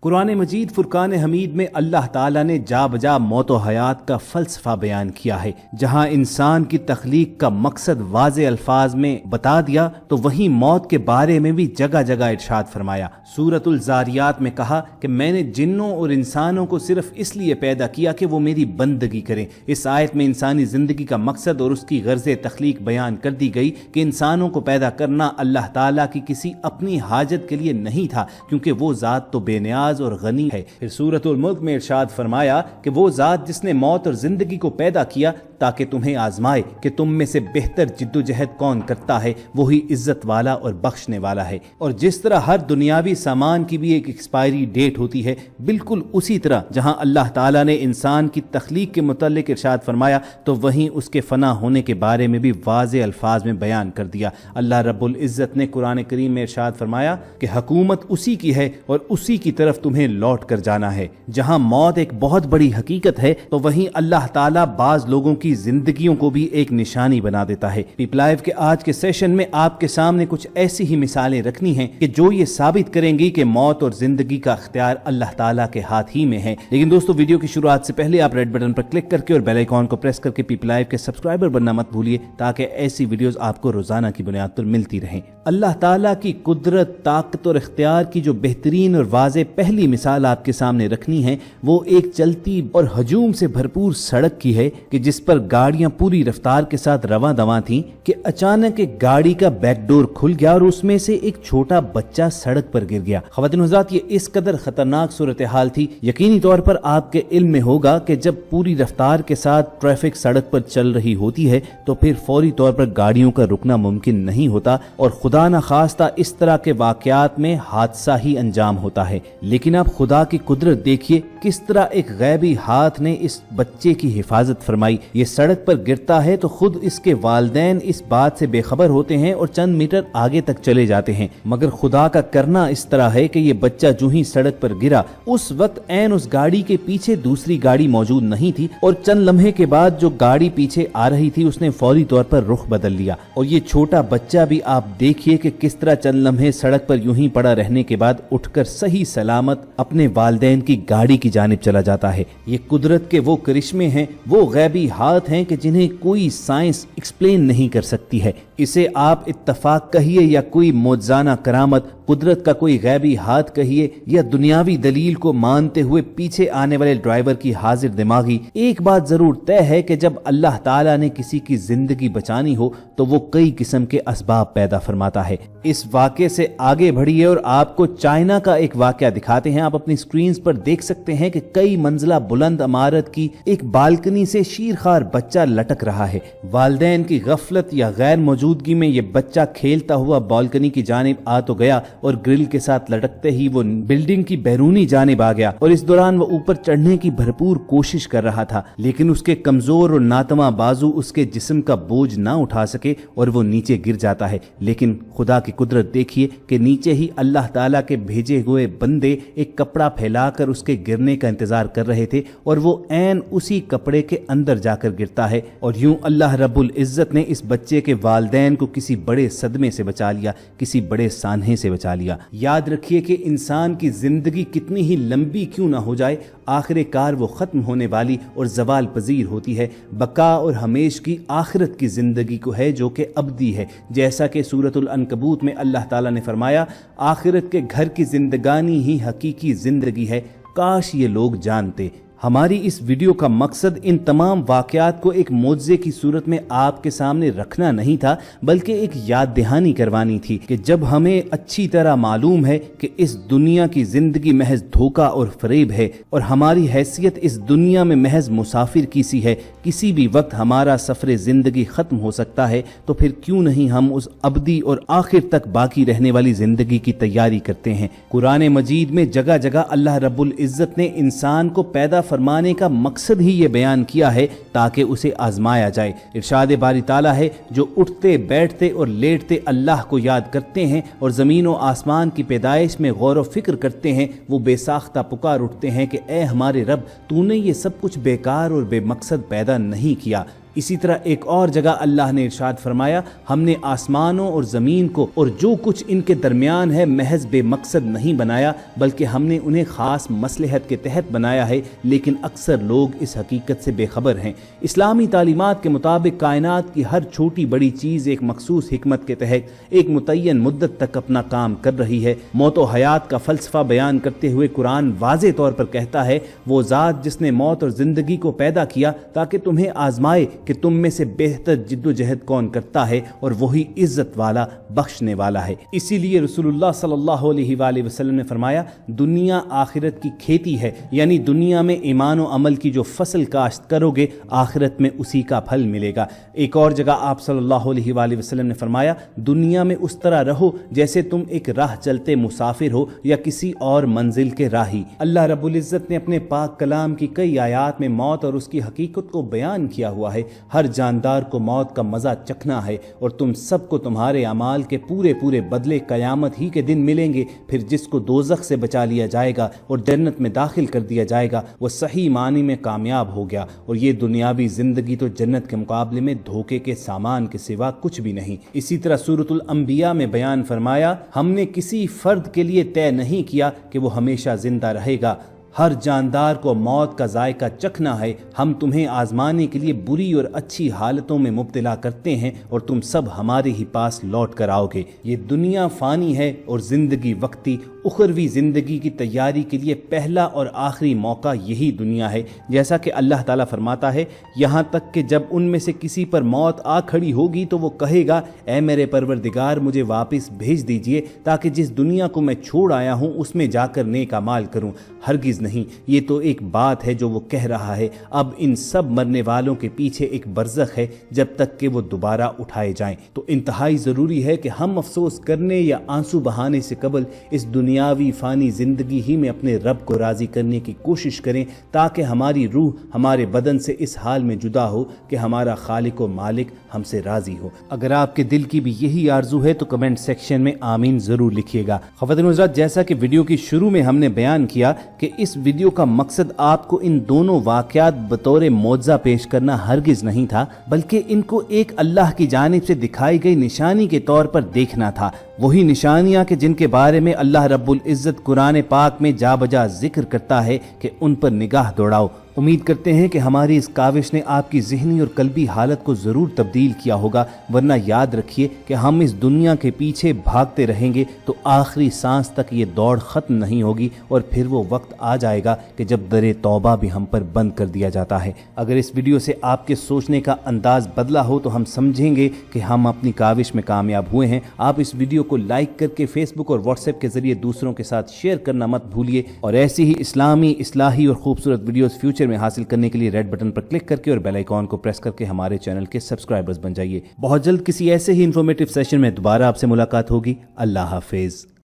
قرآن مجید فرقان حمید میں اللہ تعالیٰ نے جا بجا موت و حیات کا فلسفہ بیان کیا ہے۔ جہاں انسان کی تخلیق کا مقصد واضح الفاظ میں بتا دیا تو وہیں موت کے بارے میں بھی جگہ جگہ ارشاد فرمایا۔ سورۃ الذاریات میں کہا کہ میں نے جنوں اور انسانوں کو صرف اس لیے پیدا کیا کہ وہ میری بندگی کریں۔ اس آیت میں انسانی زندگی کا مقصد اور اس کی غرض تخلیق بیان کر دی گئی کہ انسانوں کو پیدا کرنا اللہ تعالیٰ کی کسی اپنی حاجت کے لیے نہیں تھا، کیونکہ وہ ذات تو بے نیاز اور غنی ہے۔ پھر سورۃ الملک میں ارشاد فرمایا کہ وہ ذات جس نے موت اور زندگی کو پیدا کیا تاکہ تمہیں آزمائے کہ تم میں سے بہتر جد و جہد کون کرتا ہے، وہی عزت والا اور بخشنے والا ہے۔ اور جس طرح ہر دنیاوی سامان کی بھی ایک ایکسپائری ڈیٹ ہوتی ہے، بالکل اسی طرح جہاں اللہ تعالیٰ نے انسان کی تخلیق کے متعلق ارشاد فرمایا تو وہیں اس کے فنا ہونے کے بارے میں بھی واضح الفاظ میں بیان کر دیا۔ اللہ رب العزت نے قرآن کریم میں ارشاد فرمایا کہ حکومت اسی کی ہے اور اسی کی طرف تمہیں لوٹ کر جانا ہے۔ جہاں موت ایک بہت بڑی حقیقت ہے تو وہیں اللہ تعالیٰ بعض لوگوں کی زندگیوں کو بھی ایک نشانی بنا دیتا ہے۔ پیپل لائیو کے آج کے سیشن میں آپ کے سامنے کچھ ایسی ہی مثالیں رکھنی ہیں کہ جو یہ ثابت کریں گی کہ موت اور زندگی کا اختیار اللہ تعالیٰ کے ہاتھ ہی میں ہے۔ لیکن دوستو، ویڈیو کی شروعات سے پہلے آپ ریڈ بٹن پر کلک کر کے اور بیل آئیکن کو پریس کر کے پیپل لائیو کے سبسکرائبر بننا مت بھولیے تاکہ ایسی ویڈیوز آپ کو روزانہ کی بنیاد پر ملتی رہیں۔ اللہ تعالیٰ کی قدرت، طاقت اور اختیار کی جو بہترین اور واضح پہلی مثال آپ کے سامنے رکھنی ہے وہ ایک چلتی اور ہجوم سے بھرپور سڑک کی ہے کہ جس پر گاڑیاں پوری رفتار کے ساتھ رواں دواں تھیں کہ اچانک ایک گاڑی کا بیک ڈور کھل گیا اور اس میں سے ایک چھوٹا بچہ سڑک پر گر گیا۔ خواتین و حضرات، یہ اس قدر خطرناک صورتحال تھی، یقینی طور پر آپ کے علم میں ہوگا کہ جب پوری رفتار کے ساتھ ٹریفک سڑک پر چل رہی ہوتی ہے تو پھر فوری طور پر گاڑیوں کا رکنا ممکن نہیں ہوتا اور خدا نخواستہ اس طرح کے واقعات میں حادثہ ہی انجام ہوتا ہے۔ لیکن آپ خدا کی قدرت دیکھیے، کس طرح ایک غیبی ہاتھ نے اس بچے کی حفاظت فرمائی۔ یہ سڑک پر گرتا ہے تو خود اس کے والدین اس بات سے بے خبر ہوتے ہیں اور چند میٹر آگے تک چلے جاتے ہیں، مگر خدا کا کرنا اس طرح ہے کہ یہ بچہ جو ہی سڑک پر گرا اس وقت عین اس گاڑی کے پیچھے دوسری گاڑی موجود نہیں تھی اور چند لمحے کے بعد جو گاڑی پیچھے آ رہی تھی اس نے فوری طور پر رخ بدل لیا۔ اور یہ چھوٹا بچہ بھی آپ دیکھیے کہ کس طرح چند لمحے سڑک پر یوں ہی پڑا رہنے کے بعد اٹھ کر صحیح سلامت اپنے والدین کی گاڑی کی جانب چلا جاتا ہے۔ یہ قدرت کے وہ کرشمے ہیں، وہ غیبی ہاتھ ہیں کہ جنہیں کوئی سائنس ایکسپلین نہیں کر سکتی ہے۔ اسے آپ اتفاق کہیے یا کوئی معجزانہ کرامت، قدرت کا کوئی غیبی ہاتھ کہیے یا دنیاوی دلیل کو مانتے ہوئے پیچھے آنے والے ڈرائیور کی حاضر دماغی، ایک بات ضرور طے ہے کہ جب اللہ تعالیٰ نے کسی کی زندگی بچانی ہو تو وہ کئی قسم کے اسباب پیدا فرماتا ہے۔ اس واقعے سے آگے بڑھیے اور آپ کو چائنا کا ایک واقعہ دکھاتے ہیں۔ آپ اپنی سکرینز پر دیکھ سکتے ہیں کہ کئی منزلہ بلند عمارت کی ایک بالکنی سے شیرخوار بچہ لٹک رہا ہے۔ والدین کی غفلت یا غیر موجودگی میں یہ بچہ کھیلتا ہوا بالکنی کی جانب آ تو گیا اور گرل کے ساتھ لٹکتے ہی وہ بلڈنگ کی بیرونی جانب آ گیا اور اس دوران وہ اوپر چڑھنے کی بھرپور کوشش کر رہا تھا، لیکن اس کے کمزور اور ناتواں بازو اس کے جسم کا بوجھ نہ اٹھا سکے اور وہ نیچے گر جاتا ہے۔ لیکن خدا کی قدرت دیکھیے کہ نیچے ہی اللہ تعالیٰ کے بھیجے ہوئے بندے ایک کپڑا پھیلا کر اس کے گرنے کا انتظار کر رہے تھے اور وہ عین اسی کپڑے کے اندر جا کر گرتا ہے اور یوں اللہ رب العزت نے اس بچے کے والدین کو کسی بڑے صدمے سے بچا لیا، کسی بڑے سانحے سے بچا لیا۔ یاد رکھیے کہ انسان کی زندگی کتنی ہی لمبی کیوں نہ ہو جائے، آخر کار وہ ختم ہونے والی اور زوال پذیر ہوتی ہے۔ بقا اور ہمیش کی آخرت کی زندگی کو ہے جو کہ ابدی ہے، جیسا کہ سورۃ العنکبوت میں اللہ تعالیٰ نے فرمایا، آخرت کے گھر کی زندگانی ہی حقیقی زندگی ہے، کاش یہ لوگ جانتے۔ ہماری اس ویڈیو کا مقصد ان تمام واقعات کو ایک معجزے کی صورت میں آپ کے سامنے رکھنا نہیں تھا، بلکہ ایک یاد دہانی کروانی تھی کہ جب ہمیں اچھی طرح معلوم ہے کہ اس دنیا کی زندگی محض دھوکہ اور فریب ہے اور ہماری حیثیت اس دنیا میں محض مسافر کی سی ہے، کسی بھی وقت ہمارا سفر زندگی ختم ہو سکتا ہے، تو پھر کیوں نہیں ہم اس ابدی اور آخر تک باقی رہنے والی زندگی کی تیاری کرتے ہیں۔ قرآن مجید میں جگہ جگہ اللہ رب العزت نے انسان کو پیدا فرمانے کا مقصد ہی یہ بیان کیا ہے تاکہ اسے آزمایا جائے۔ ارشاد باری تعالیٰ ہے، جو اٹھتے بیٹھتے اور لیٹتے اللہ کو یاد کرتے ہیں اور زمین و آسمان کی پیدائش میں غور و فکر کرتے ہیں، وہ بے ساختہ پکار اٹھتے ہیں کہ اے ہمارے رب، تو نے یہ سب کچھ بیکار اور بے مقصد پیدا نہیں کیا۔ اسی طرح ایک اور جگہ اللہ نے ارشاد فرمایا، ہم نے آسمانوں اور زمین کو اور جو کچھ ان کے درمیان ہے محض بے مقصد نہیں بنایا، بلکہ ہم نے انہیں خاص مصلحت کے تحت بنایا ہے، لیکن اکثر لوگ اس حقیقت سے بے خبر ہیں۔ اسلامی تعلیمات کے مطابق کائنات کی ہر چھوٹی بڑی چیز ایک مخصوص حکمت کے تحت ایک متعین مدت تک اپنا کام کر رہی ہے۔ موت و حیات کا فلسفہ بیان کرتے ہوئے قرآن واضح طور پر کہتا ہے، وہ ذات جس نے موت اور زندگی کو پیدا کیا تاکہ تمہیں آزمائے کہ تم میں سے بہتر جد و جہد کون کرتا ہے، اور وہی عزت والا بخشنے والا ہے۔ اسی لیے رسول اللہ صلی اللہ علیہ وآلہ وسلم نے فرمایا، دنیا آخرت کی کھیتی ہے، یعنی دنیا میں ایمان و عمل کی جو فصل کاشت کرو گے آخرت میں اسی کا پھل ملے گا۔ ایک اور جگہ آپ صلی اللہ علیہ وآلہ وسلم نے فرمایا، دنیا میں اس طرح رہو جیسے تم ایک راہ چلتے مسافر ہو یا کسی اور منزل کے راہی۔ اللہ رب العزت نے اپنے پاک کلام کی کئی آیات میں موت اور اس کی حقیقت کو بیان کیا ہوا ہے۔ ہر جاندار کو موت کا مزہ چکھنا ہے، اور تم سب کو تمہارے اعمال کے پورے پورے بدلے قیامت ہی کے دن ملیں گے۔ پھر جس کو دوزخ سے بچا لیا جائے گا اور جنت میں داخل کر دیا جائے گا، وہ صحیح معنی میں کامیاب ہو گیا، اور یہ دنیاوی زندگی تو جنت کے مقابلے میں دھوکے کے سامان کے سوا کچھ بھی نہیں۔ اسی طرح سورۃ الانبیاء میں بیان فرمایا، ہم نے کسی فرد کے لیے طے نہیں کیا کہ وہ ہمیشہ زندہ رہے گا، ہر جاندار کو موت کا ذائقہ چکھنا ہے، ہم تمہیں آزمانے کے لیے بری اور اچھی حالتوں میں مبتلا کرتے ہیں، اور تم سب ہمارے ہی پاس لوٹ کر آؤ گے۔ یہ دنیا فانی ہے اور زندگی وقتی۔ اخروی زندگی کی تیاری کے لیے پہلا اور آخری موقع یہی دنیا ہے، جیسا کہ اللہ تعالیٰ فرماتا ہے، یہاں تک کہ جب ان میں سے کسی پر موت آ کھڑی ہوگی تو وہ کہے گا، اے میرے پروردگار مجھے واپس بھیج دیجئے تاکہ جس دنیا کو میں چھوڑ آیا ہوں اس میں جا کر نیک اعمال کروں۔ ہرگز نہیں، یہ تو ایک بات ہے جو وہ کہہ رہا ہے۔ اب ان سب مرنے والوں کے پیچھے ایک برزخ ہے جب تک کہ وہ دوبارہ اٹھائے جائیں۔ تو انتہائی ضروری ہے کہ ہم افسوس کرنے یا آنسو بہانے سے قبل اس دنیاوی فانی زندگی ہی میں اپنے رب کو راضی کرنے کی کوشش کریں، تاکہ ہماری روح ہمارے بدن سے اس حال میں جدا ہو کہ ہمارا خالق و مالک ہم سے راضی ہو۔ اگر آپ کے دل کی بھی یہی آرزو ہے تو کمنٹ سیکشن میں آمین ضرور لکھیے گا۔ خواتین و حضرات، جیسا کہ ویڈیو کی شروع میں ہم نے بیان کیا کہ اس ویڈیو کا مقصد آپ کو ان دونوں واقعات بطور معجزہ پیش کرنا ہرگز نہیں تھا، بلکہ ان کو ایک اللہ کی جانب سے دکھائی گئی نشانی کے طور پر دیکھنا تھا۔ وہی نشانیاں کہ جن کے بارے میں اللہ رب العزت قرآن پاک میں جا بجا ذکر کرتا ہے کہ ان پر نگاہ دوڑاؤ۔ امید کرتے ہیں کہ ہماری اس کاوش نے آپ کی ذہنی اور قلبی حالت کو ضرور تبدیل کیا ہوگا، ورنہ یاد رکھیے کہ ہم اس دنیا کے پیچھے بھاگتے رہیں گے تو آخری سانس تک یہ دوڑ ختم نہیں ہوگی، اور پھر وہ وقت آ جائے گا کہ جب در توبہ بھی ہم پر بند کر دیا جاتا ہے۔ اگر اس ویڈیو سے آپ کے سوچنے کا انداز بدلا ہو تو ہم سمجھیں گے کہ ہم اپنی کاوش میں کامیاب ہوئے ہیں۔ آپ اس ویڈیو کو لائک کر کے فیس بک اور واٹس ایپ کے ذریعے دوسروں کے ساتھ شیئر کرنا مت بھولیے، اور ایسی ہی اسلامی، اصلاحی اور خوبصورت ویڈیوز فیوچر میں حاصل کرنے کے لیے ریڈ بٹن پر کلک کر کے اور بیل آئیکن کو پریس کر کے ہمارے چینل کے سبسکرائبرز بن جائیے۔ بہت جلد کسی ایسے ہی انفارمیٹیو سیشن میں دوبارہ آپ سے ملاقات ہوگی۔ اللہ حافظ۔